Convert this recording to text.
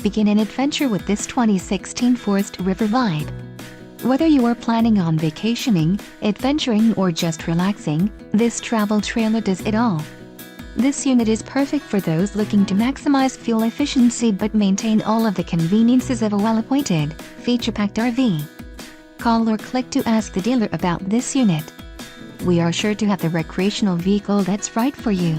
Begin an adventure with this 2016 Forest River Vibe. Whether you are planning on vacationing, adventuring or just relaxing, this travel trailer does it all. This unit is perfect for those looking to maximize fuel efficiency but maintain all of the conveniences of a well-appointed, feature-packed RV. Call or click to ask the dealer about this unit. We are sure to have the recreational vehicle that's right for you.